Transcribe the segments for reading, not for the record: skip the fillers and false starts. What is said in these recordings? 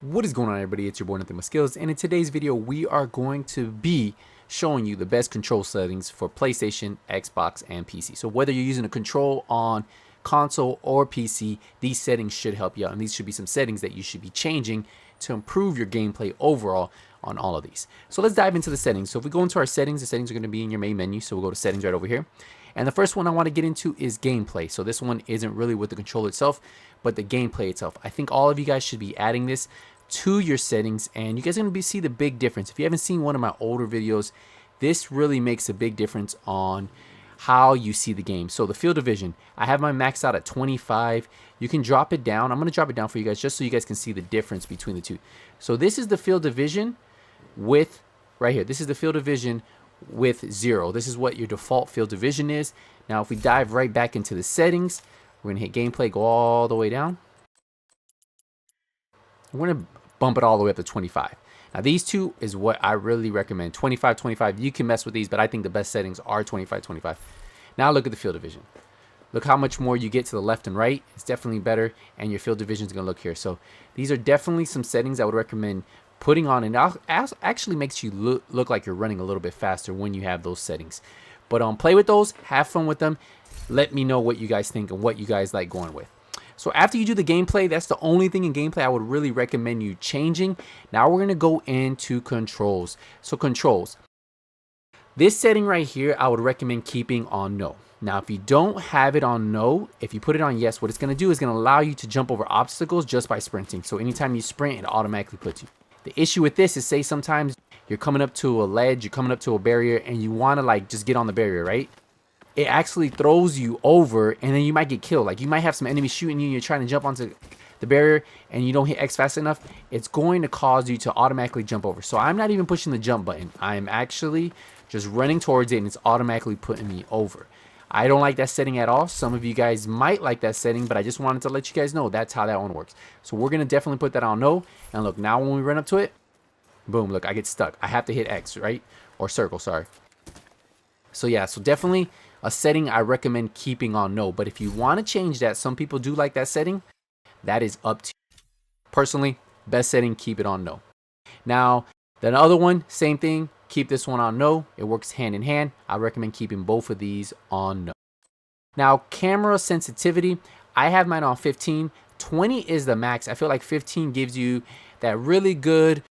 What is going on, everybody? It's your boy NothingButSkillz, and in today's video we are going to be showing you the best control settings for PlayStation, Xbox, and PC. So whether you're using a control on console or PC, these settings should help you out, and these should be some settings that you should be changing to improve your gameplay overall on all of these. So let's dive into the settings. So if we go into our settings, the settings are going to be in your main menu. So we'll go to settings right over here. And the first one I want to get into is gameplay. So this one isn't really with the controller itself, but the gameplay itself. I think all of you guys should be adding this to your settings, and you guys are going to see the big difference. If you haven't seen one of my older videos, this really makes a big difference on how you see the game. So the field of vision, I have my max out at 25. You can drop it down. I'm going to drop it down for you guys just so you guys can see the difference between the two. So this is the field of vision with, right here, this is the field of vision with 0. This is what your default field of vision is. Now if we dive right back into the settings, we're going to hit gameplay, go all the way down. We're going to bump it all the way up to 25. Now these two is what I really recommend. 25, 25. You can mess with these, but I think the best settings are 25, 25. Now look at the field of vision. Look how much more you get to the left and right. It's definitely better, and your field of vision is going to look here. So these are definitely some settings I would recommend putting on, and it actually makes you look like you're running a little bit faster when you have those settings. But play with those, have fun with them. Let me know what you guys think and what you guys like going with. So after you do the gameplay, that's the only thing in gameplay I would really recommend you changing. Now we're going to go into controls. So controls. This setting right here, I would recommend keeping on no. Now, if you don't have it on no, if you put it on yes, what it's going to do is going to allow you to jump over obstacles just by sprinting. So anytime you sprint, it automatically puts you. The issue with this is, say sometimes you're coming up to a ledge, you're coming up to a barrier, and you want to like just get on the barrier, right? It actually throws you over, and then you might get killed. Like you might have some enemies shooting you, and you're trying to jump onto the barrier, and you don't hit X fast enough. It's going to cause you to automatically jump over. So I'm not even pushing the jump button. I'm actually just running towards it, and it's automatically putting me over. I don't like that setting at all. Some of you guys might like that setting, but I just wanted to let you guys know that's how that one works. So we're going to definitely put that on no. And look, now when we run up to it, boom, look, I get stuck. I have to hit X, right? Or circle, sorry. So yeah, so definitely a setting I recommend keeping on no. But if you want to change that, some people do like that setting, that is up to you. Personally, best setting, keep it on no. Now, the other one, same thing, keep this one on no. It works hand in hand. I recommend keeping both of these on no. Now, camera sensitivity, I have mine on 15. 20 is the max. I feel like 15 gives you that really good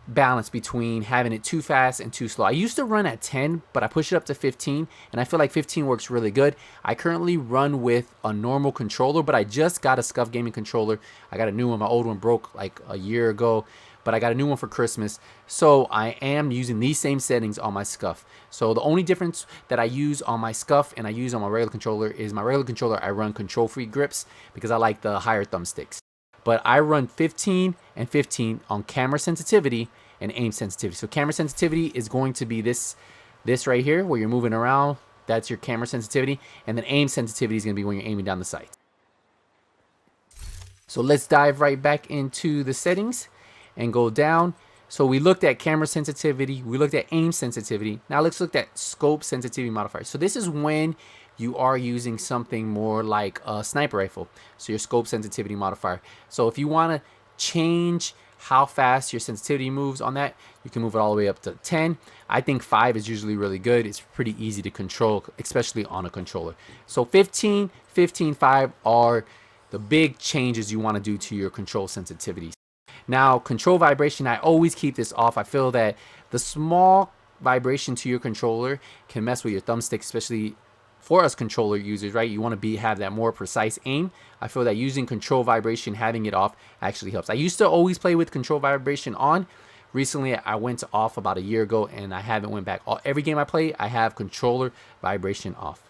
balance between having it too fast and too slow. I used to run at 10, but I pushed it up to 15, and I feel like 15 works really good. I currently run with a normal controller, but I just got a Scuff gaming controller. I got a new one. My old one broke like a year ago, but I got a new one for Christmas. So I am using these same settings on my Scuff. So the only difference that I use on my Scuff and I use on my regular controller is my regular controller, I run control-free grips because I like the higher thumbsticks. But I run 15 and 15 on camera sensitivity and aim sensitivity. So camera sensitivity is going to be this right here where you're moving around. That's your camera sensitivity. And then aim sensitivity is going to be when you're aiming down the sight. So let's dive right back into the settings and go down. So we looked at camera sensitivity. We looked at aim sensitivity. Now let's look at scope sensitivity modifiers. So this is when you are using something more like a sniper rifle. So your scope sensitivity modifier. So if you want to change how fast your sensitivity moves on that, you can move it all the way up to 10. I think 5 is usually really good. It's pretty easy to control, especially on a controller. So 15, 15, 5 are the big changes you want to do to your control sensitivities. Now, control vibration, I always keep this off. I feel that the small vibration to your controller can mess with your thumbstick, especially for us controller users, right? You want to have that more precise aim. I feel that using control vibration, having it off actually helps. I used to always play with control vibration on. Recently, I went off about a year ago, and I haven't went back. Every game I play, I have controller vibration off.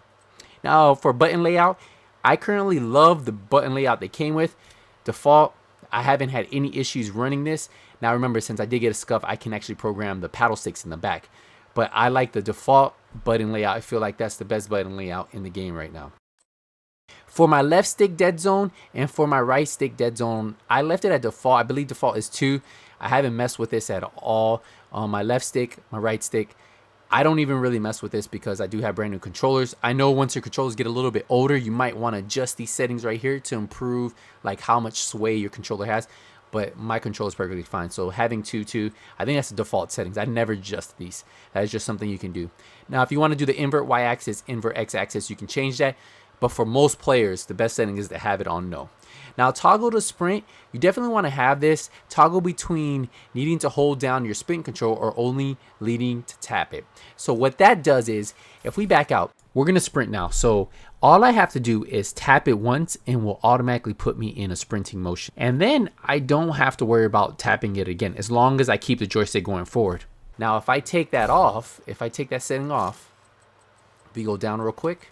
Now, for button layout, I currently love the button layout they came with. Default, I haven't had any issues running this. Now, remember, since I did get a Scuff, I can actually program the paddle sticks in the back. But I like the default button layout. I feel like that's the best button layout in the game right now. For my left stick dead zone and for my right stick dead zone, I left it at default. I believe default is 2. I haven't messed with this at all. On my left stick, my right stick, I don't even really mess with this because I do have brand new controllers. I know once your controllers get a little bit older, you might want to adjust these settings right here to improve like how much sway your controller has. but my control is perfectly fine. So having 2-2, I think that's the default settings. I never adjust these. That is just something you can do. Now, if you want to do the invert y-axis, invert x-axis, you can change that. But for most players, the best setting is to have it on no. Now, toggle to sprint, you definitely want to have this. Toggle between needing to hold down your sprint control or only needing to tap it. So what that does is, if we back out, we're going to sprint now. So all I have to do is tap it once and will automatically put me in a sprinting motion. And then I don't have to worry about tapping it again, as long as I keep the joystick going forward. Now, if I take that off, if I take that setting off, we go down real quick.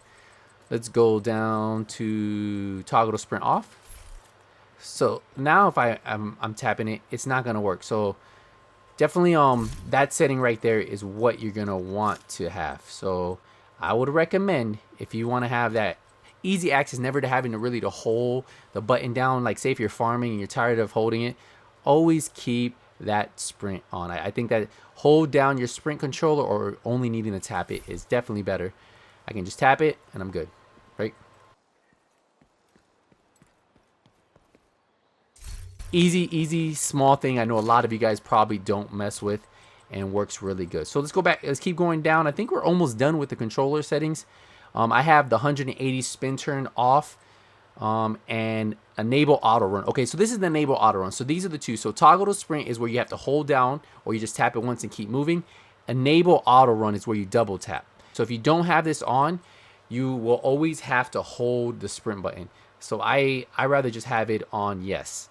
Let's go down to toggle to sprint off. So now if I'm tapping it, it's not gonna work. So definitely that setting right there is what you're gonna want to have. So I would recommend, if you want to have that easy access, never to having to really to hold the button down, like say if you're farming and you're tired of holding it, always keep that sprint on. I think that hold down your sprint controller or only needing to tap it is definitely better. I can just tap it and I'm good, right? Easy, small thing. I know a lot of you guys probably don't mess with and works really good. So let's go back. Let's keep going down. I think we're almost done with the controller settings. I have the 180 spin turn off and enable auto run. Okay, so this is the enable auto run. So these are the two. So toggle to sprint is where you have to hold down or you just tap it once and keep moving. Enable auto run is where you double tap. So if you don't have this on, you will always have to hold the sprint button. So I rather just have it on yes.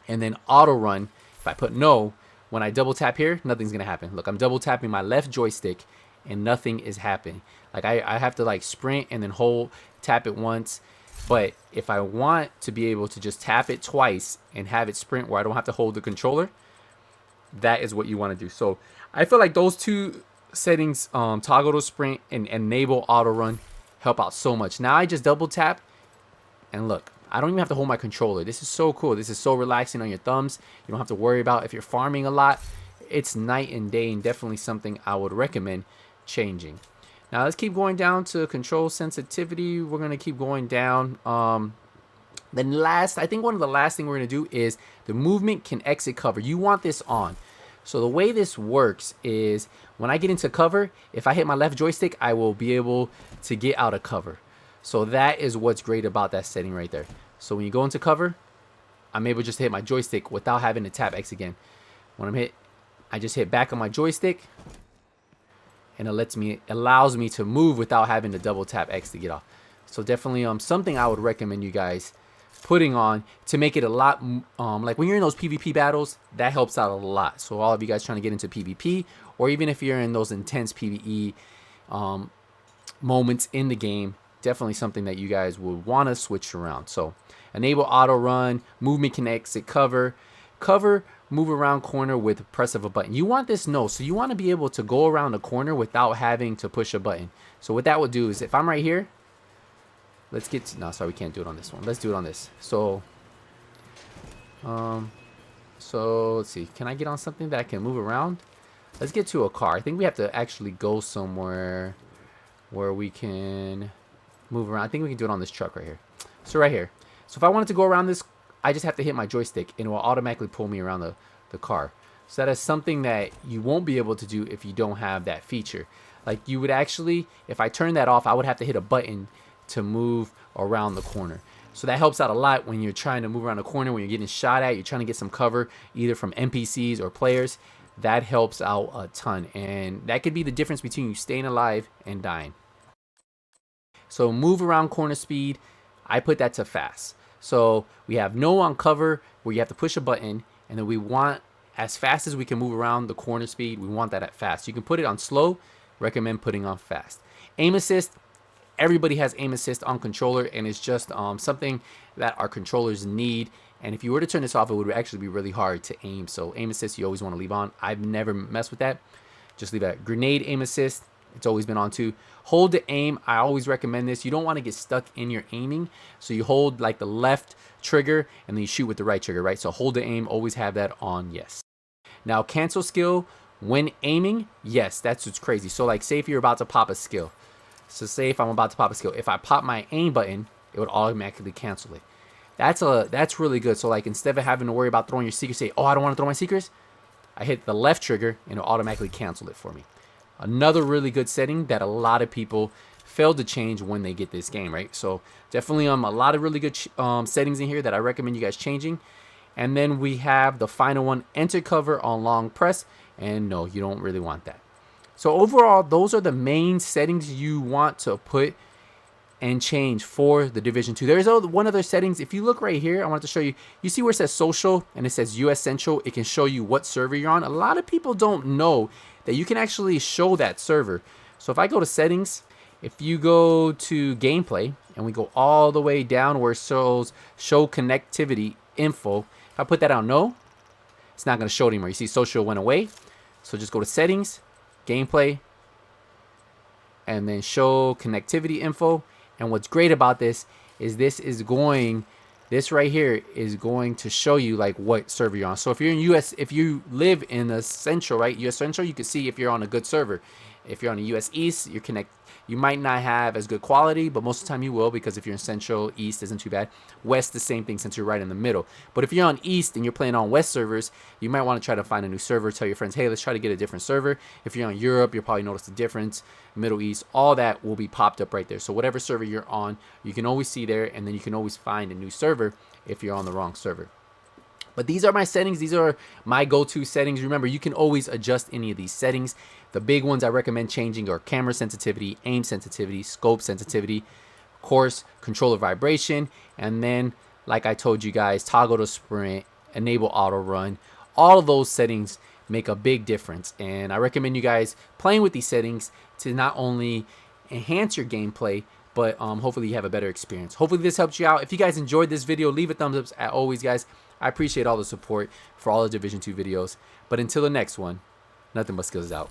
And then auto run, if I put no, when I double tap here, nothing's gonna happen. Look, I'm double tapping my left joystick and nothing is happening. Like I have to like sprint and then hold, tap it once. But if I want to be able to just tap it twice and have it sprint where I don't have to hold the controller, that is what you want to do. So I feel like those two settings, toggle to sprint and enable auto run, help out so much. Now I just double tap and look, I don't even have to hold my controller. This is so cool. This is so relaxing on your thumbs. You don't have to worry about if you're farming a lot. It's night and day, and definitely something I would recommend changing. Now let's keep going down to control sensitivity. We're gonna keep going down. Then last, I think one of the last thing we're gonna do is the movement can exit cover. You want this on. So the way this works is when I get into cover, if I hit my left joystick, I will be able to get out of cover. So that is what's great about that setting right there. So when you go into cover, I'm able just to hit my joystick without having to tap X again. When I'm hit, I just hit back on my joystick and it allows me to move without having to double tap X to get off. So definitely something I would recommend you guys putting on to make it a lot like when you're in those PvP battles, that helps out a lot. So all of you guys trying to get into PvP, or even if you're in those intense PvE moments in the game, definitely something that you guys would want to switch around. So enable auto run, movement can exit cover, move around corner with the press of a button. You want this no, so you want to be able to go around the corner without having to push a button. So what that would do is if I'm right here, let's get to, no, sorry, we can't do it on this one. Let's do it on this. So let's see, can I get on something that I can move around? Let's get to a car. I think we have to actually go somewhere where we can move around. I think we can do it on this truck right here. So right here. So if I wanted to go around this, I just have to hit my joystick and it will automatically pull me around the car. So that is something that you won't be able to do if you don't have that feature. Like you would actually, if I turn that off, I would have to hit a button to move around the corner. So that helps out a lot when you're trying to move around the corner, when you're getting shot at, you're trying to get some cover either from NPCs or players. That helps out a ton, and that could be the difference between you staying alive and dying. So move around corner speed, I put that to fast. So we have no on cover where you have to push a button, and then we want as fast as we can move around the corner speed, we want that at fast. You can put it on slow, recommend putting on fast. Aim assist, everybody has aim assist on controller, and it's just something that our controllers need. And if you were to turn this off, it would actually be really hard to aim. So aim assist, you always want to leave on. I've never messed with that. Just leave that. Grenade aim assist, it's always been on too. Hold to aim, I always recommend this. You don't want to get stuck in your aiming. So you hold like the left trigger and then you shoot with the right trigger, right? So hold to aim, always have that on, yes. Now cancel skill when aiming, yes, that's what's crazy. So like say if you're about to pop a skill. So say if I'm about to pop a skill, if I pop my aim button, it would automatically cancel it. That's really good. So like instead of having to worry about throwing your secrets, say, oh, I don't want to throw my secrets, I hit the left trigger and it'll automatically cancel it for me. Another really good setting that a lot of people fail to change when they get this game, right? So definitely a lot of really good settings in here that I recommend you guys changing. And then we have the final one, enter cover on long press. And no, you don't really want that. So overall, those are the main settings you want to put and change for the Division 2. There's one other settings. If you look right here, I want to show you. You see where it says social and it says US Central. It can show you what server you're on. A lot of people don't know that you can actually show that server. So if I go to settings, if you go to gameplay and we go all the way down where it shows show connectivity info, if I put that on no, it's not going to show it anymore. You see social went away. So just go to settings, gameplay, and then show connectivity info. And what's great about this is this right here is going to show you like what server you're on. So if you're in US, if you live in the Central, right, US Central, you can see if you're on a good server. If you're on a US East, you might not have as good quality, but most of the time you will, because if you're in Central, East isn't too bad. West, the same thing, since you're right in the middle. But if you're on East and you're playing on West servers, you might want to try to find a new server. Tell your friends, hey, let's try to get a different server. If you're on Europe, you'll probably notice the difference. Middle East, all that will be popped up right there. So whatever server you're on, you can always see there, and then you can always find a new server if you're on the wrong server. But these are my settings. These are my go-to settings. Remember, you can always adjust any of these settings. The big ones I recommend changing are camera sensitivity, aim sensitivity, scope sensitivity, of course, controller vibration, and then, like I told you guys, toggle to sprint, enable auto run. All of those settings make a big difference, and I recommend you guys playing with these settings to not only enhance your gameplay, but hopefully you have a better experience. Hopefully this helps you out. If you guys enjoyed this video, leave a thumbs up as always, guys. I appreciate all the support for all the Division 2 videos. But until the next one, nothing but skills out.